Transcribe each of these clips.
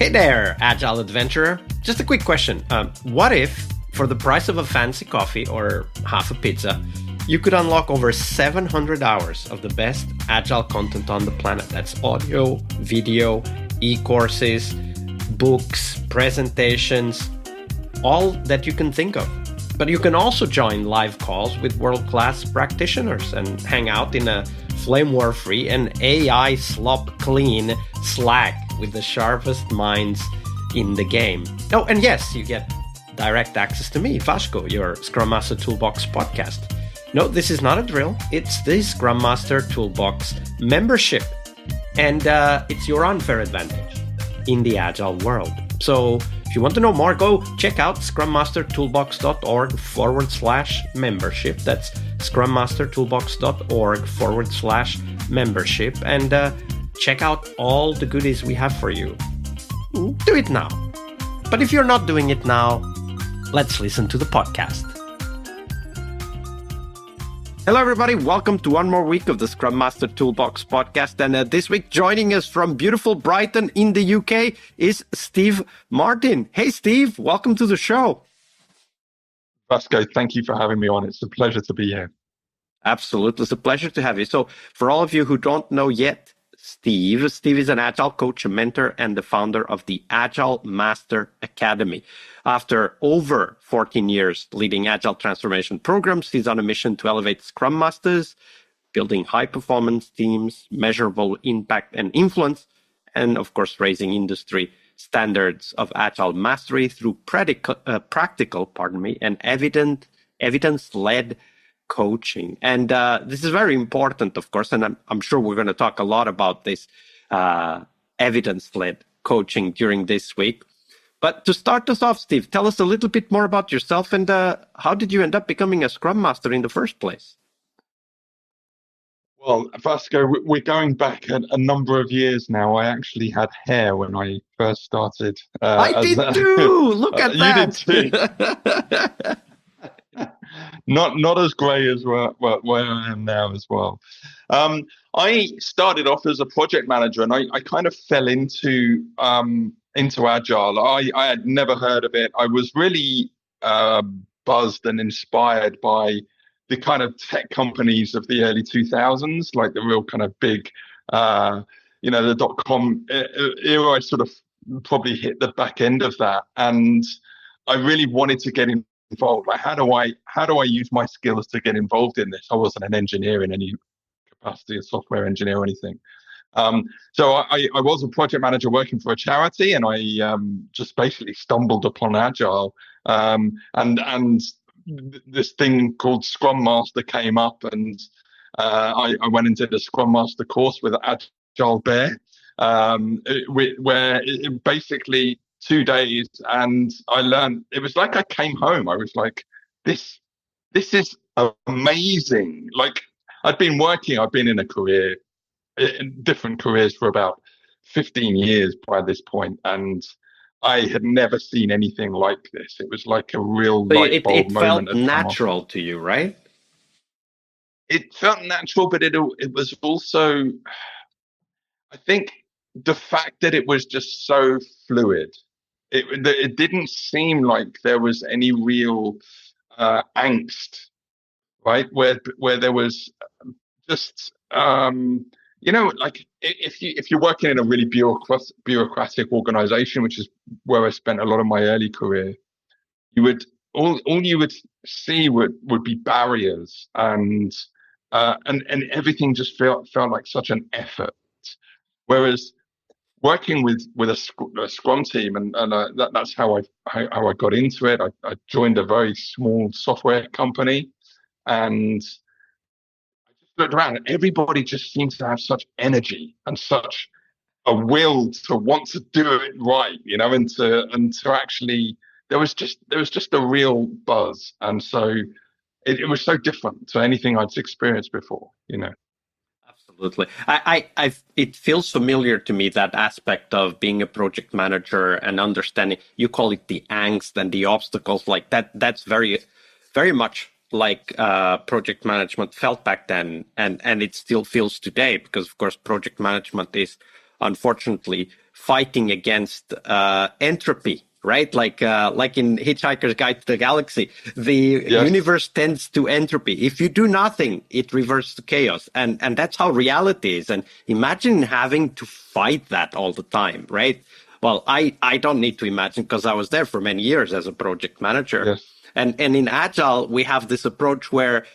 Hey there, Agile Adventurer. Just a quick question. What if, for the price of a fancy coffee or half a pizza, you could unlock over 700 hours of the best Agile content on the planet? That's audio, video, e-courses, books, presentations, all that you can think of. But you can also join live calls with world-class practitioners and hang out in a flame war-free and AI slop-clean Slack with the sharpest minds in the game. Oh, and yes, you get direct access to me, Vasco, your Scrum Master Toolbox podcast. No, this is not a drill. It's the Scrum Master Toolbox membership. And it's your unfair advantage in the Agile world. So if you want to know more, go check out scrummastertoolbox.org/membership. That's scrummastertoolbox.org/membership. And check out all the goodies we have for you. Do it now. But if you're not doing it now, let's listen to the podcast. Hello, everybody. Welcome to one more week of the Scrum Master Toolbox podcast. And this week, joining us from beautiful Brighton in the UK is Steve Martin. Hey, Steve, welcome to the show. Vasco, thank you for having me on. It's a pleasure to be here. Absolutely. It's a pleasure to have you. So for all of you who don't know yet, Steve is an Agile coach, a mentor, and the founder of the Agile Master Academy. After over 14 years leading Agile transformation programs, he's on a mission to elevate Scrum Masters, building high-performance teams, measurable impact and influence, and of course, raising industry standards of Agile mastery through practical and evidence-led coaching. And this is very important, of course, and I'm sure we're going to talk a lot about this evidence-led coaching during this week. But to start us off, Steve, tell us a little bit more about yourself and how did you end up becoming a Scrum Master in the first place? Well, Vasco, we're going back a number of years now. I actually had hair when I first started. I did too! Look at that! You did too. Not as grey as where I am now as well. I started off as a project manager, and I kind of fell into Agile. I had never heard of it. I was really buzzed and inspired by the kind of tech companies of the early 2000s, like the real kind of big, the .com era. I sort of probably hit the back end of that, and I really wanted to get involved. Like, how do I use my skills to get involved in this? I wasn't an engineer in any capacity, a software engineer or anything. So I was a project manager working for a charity, and I just basically stumbled upon Agile, and this thing called Scrum Master came up, and I went into the Scrum Master course with Agile Bear, where it basically 2 days, and I learned. It was like I came home. I was like, this is amazing. Like, I've been in a career, in different careers for about 15 years by this point, and I had never seen anything like this. It was like a real light bulb moment. It felt natural to you, right? It felt natural, but it was also, I think, the fact that it was just so fluid. It didn't seem like there was any real angst, right? Where there was just like if you're working in a really bureaucratic organization, which is where I spent a lot of my early career, all you would see would be barriers, and everything just felt like such an effort. Whereas working with a Scrum team, and that's how I got into it. I joined a very small software company, and I just looked around, and everybody just seemed to have such energy and such a will to want to do it right, and to actually there was just a real buzz, and so it was so different to anything I'd experienced before, Absolutely. It feels familiar to me, that aspect of being a project manager and understanding. You call it the angst and the obstacles, like that. That's very, very much like project management felt back then, and it still feels today, because of course project management is unfortunately fighting against entropy, right? Like in Hitchhiker's Guide to the Galaxy, the Yes. universe tends to entropy. If you do nothing, it reverts to chaos, and that's how reality is. And imagine having to fight that all the time, right? Well, I don't need to imagine because I was there for many years as a project manager. Yes. And in Agile, we have this approach where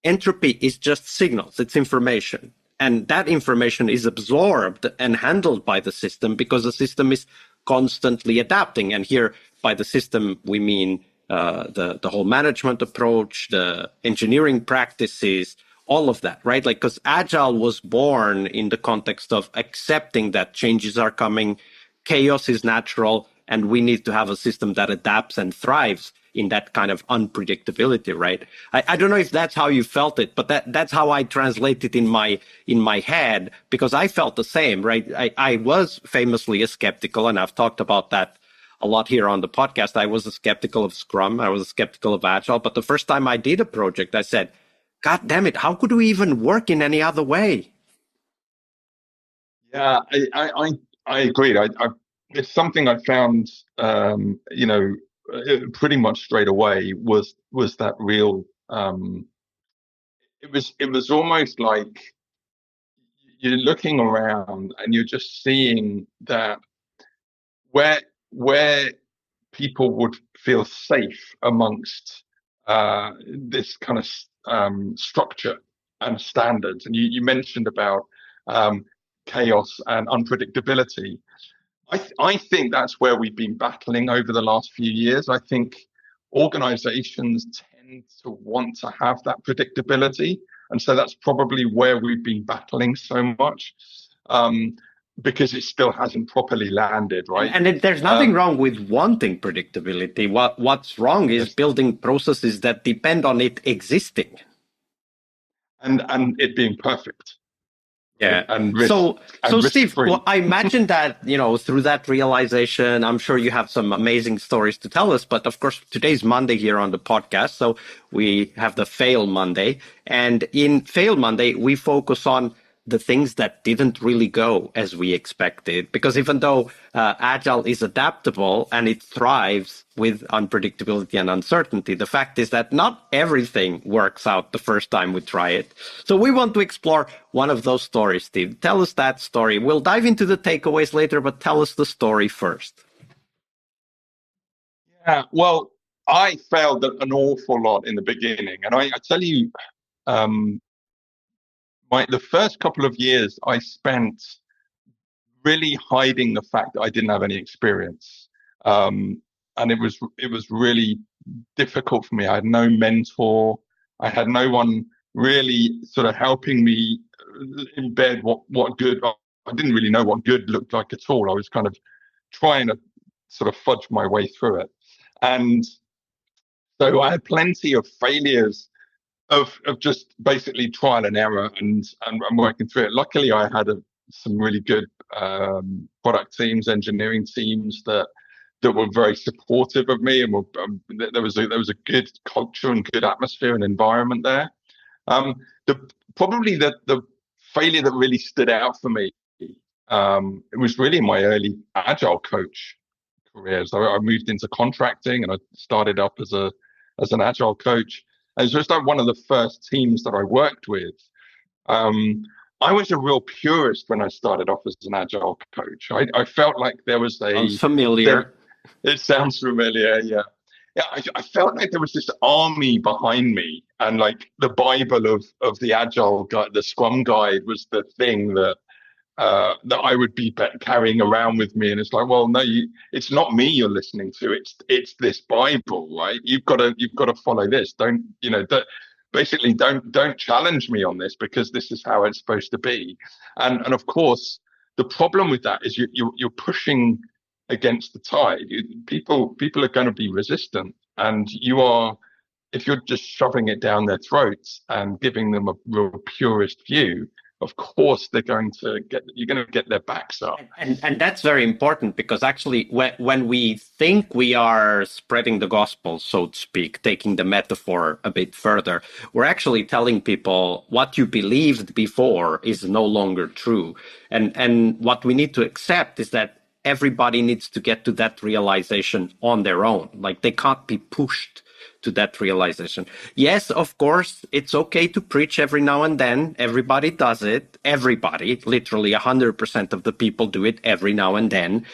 entropy is just signals, it's information. And that information is absorbed and handled by the system because the system is constantly adapting. And here, by the system, we mean the whole management approach, the engineering practices, all of that, right? Like, because Agile was born in the context of accepting that changes are coming, chaos is natural, and we need to have a system that adapts and thrives in that kind of unpredictability, right? I don't know if that's how you felt it, but that's how I translate it in my head, because I felt the same, right? I was famously a skeptical, and I've talked about that a lot here on the podcast. I was a skeptical of Scrum, I was a skeptical of Agile, but the first time I did a project, I said, God damn it, how could we even work in any other way? Yeah, I agreed. It's something I found, pretty much straight away was that real. It was almost like you're looking around and you're just seeing that where people would feel safe amongst this kind of structure and standards. And you mentioned about chaos and unpredictability. I think that's where we've been battling over the last few years. I think organizations tend to want to have that predictability. And so that's probably where we've been battling so much, because it still hasn't properly landed, right? And there's nothing wrong with wanting predictability. What's wrong is Yes. building processes that depend on it existing. And it being perfect. Yeah. And So Steve, risk-free. well, I imagine that, through that realization, I'm sure you have some amazing stories to tell us. But of course, today's Monday here on the podcast. So we have the Fail Monday. And in Fail Monday, we focus on the things that didn't really go as we expected. Because even though Agile is adaptable and it thrives with unpredictability and uncertainty, the fact is that not everything works out the first time we try it. So we want to explore one of those stories, Steve. Tell us that story. We'll dive into the takeaways later, but tell us the story first. Yeah, well, I failed an awful lot in the beginning. And I tell you, the first couple of years I spent really hiding the fact that I didn't have any experience. And it was really difficult for me. I had no mentor. I had no one really sort of helping me embed what good. I didn't really know what good looked like at all. I was kind of trying to sort of fudge my way through it. And so I had plenty of failures of just basically trial and error and working through it. Luckily, I had some really good product teams, engineering teams that were very supportive of me, and there was a good culture and good atmosphere and environment there. Probably the failure that really stood out for me, it was really my early Agile coach career. So I moved into contracting and I started up as an Agile coach. And it was like one of the first teams that I worked with. I was a real purist when I started off as an Agile coach. I felt like there was Sounds familiar. It sounds familiar, yeah. Yeah, I felt like there was this army behind me, and like the Bible of the Agile guide, the Scrum guide was the thing that I would be carrying around with me. And it's like, well, no, it's not me you're listening to. It's this Bible, right? You've got to follow this. Don't challenge me on this, because this is how it's supposed to be. And of course, the problem with that is you're pushing against the tide. People are going to be resistant, and if you're just shoving it down their throats and giving them a real purist view, of course you're going to get their backs up. And that's very important, because actually when we think we are spreading the gospel, so to speak, taking the metaphor a bit further, we're actually telling people what you believed before is no longer true. And what we need to accept is that everybody needs to get to that realization on their own. Like, they can't be pushed to that realization. Yes, of course, it's okay to preach every now and then. Everybody does it. Everybody, literally 100% of the people do it every now and then.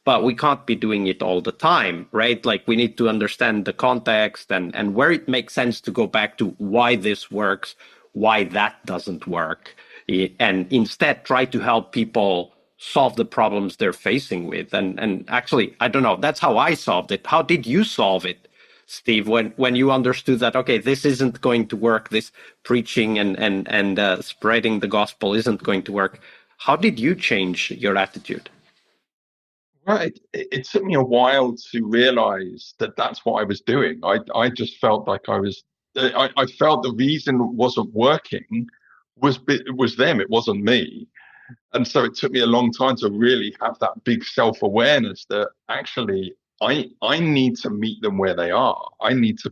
But we can't be doing it all the time, right? Like, we need to understand the context and where it makes sense to go back to why this works, why that doesn't work, and instead try to help people solve the problems they're facing with. And actually, I don't know, that's how I solved it. How did you solve it, Steve, when you understood that, okay, this isn't going to work, this preaching and spreading the gospel isn't going to work? How did you change your attitude? Well, it took me a while to realize that that's what I was doing. I just felt like I felt the reason it wasn't working was them. It wasn't me. And so it took me a long time to really have that big self-awareness that actually I need to meet them where they are. I need to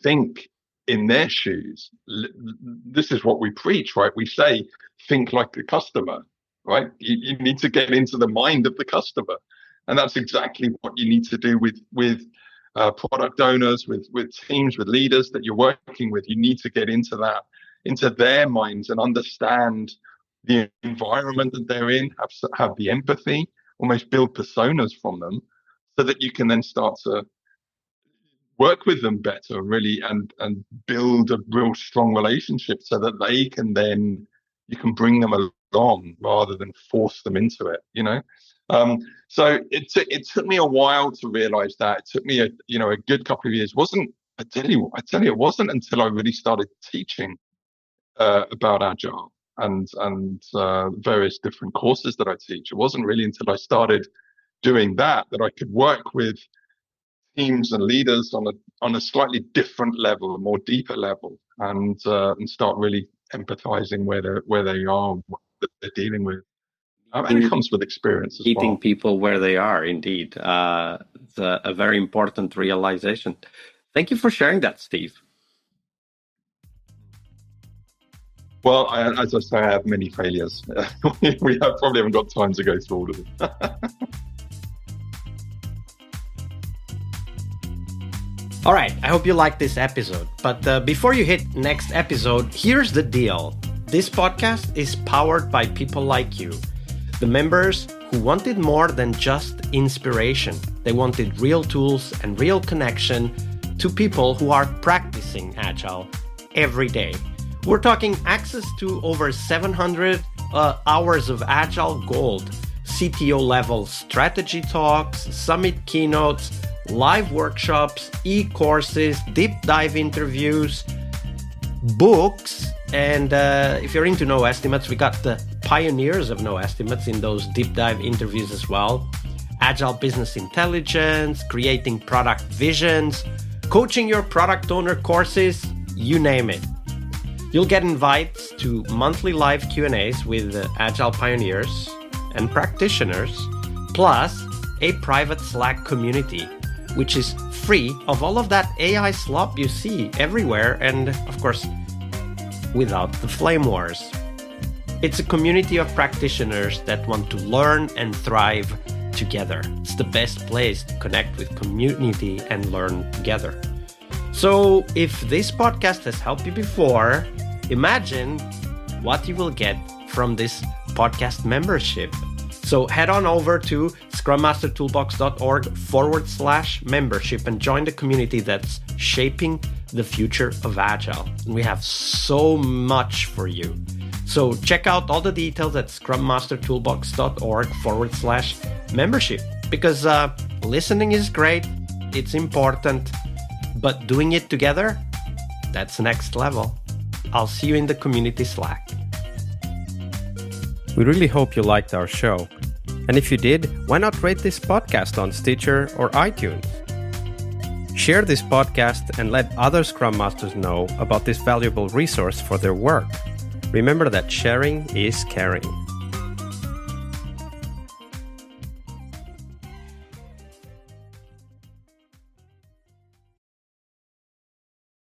think in their shoes. This is what we preach, right? We say, think like the customer, right? You need to get into the mind of the customer. And that's exactly what you need to do with product owners, with teams, with leaders that you're working with. You need to get into their minds and understand the environment that they're in, have the empathy, almost build personas from them, so that you can then start to work with them better, really, and build a real strong relationship, so that you can bring them along rather than force them into it, So it took me a while to realize that. It took me a good couple of years. I tell you, it wasn't until I really started teaching about Agile and various different courses that I teach. It wasn't really until I started doing that I could work with teams and leaders on a slightly different level, a more deeper level, and start really empathizing where they are, what they're dealing with. And it comes with experience as well. Meeting people where they are, indeed. It's a very important realization. Thank you for sharing that, Steve. Well, as I say, I have many failures. We probably haven't got time to go through all of them. All right, I hope you liked this episode. But before you hit next episode, here's the deal. This podcast is powered by people like you, the members who wanted more than just inspiration. They wanted real tools and real connection to people who are practicing Agile every day. We're talking access to over 700 hours of Agile Gold, CTO level strategy talks, summit keynotes, live workshops, e-courses, deep dive interviews, books, and if you're into no estimates, we got the pioneers of no estimates in those deep dive interviews as well. Agile business intelligence, creating product visions, coaching your product owner courses, you name it. You'll get invites to monthly live Q&As with Agile pioneers and practitioners, plus a private Slack community, which is free of all of that AI slop you see everywhere, and of course, without the flame wars. It's a community of practitioners that want to learn and thrive together. It's the best place to connect with community and learn together. So if this podcast has helped you before, imagine what you will get from this podcast membership. So head on over to scrummastertoolbox.org/membership and join the community that's shaping the future of Agile. And we have so much for you. So check out all the details at scrummastertoolbox.org/membership, because listening is great, it's important, but doing it together, that's next level. I'll see you in the community Slack. We really hope you liked our show. And if you did, why not rate this podcast on Stitcher or iTunes? Share this podcast and let other Scrum Masters know about this valuable resource for their work. Remember that sharing is caring.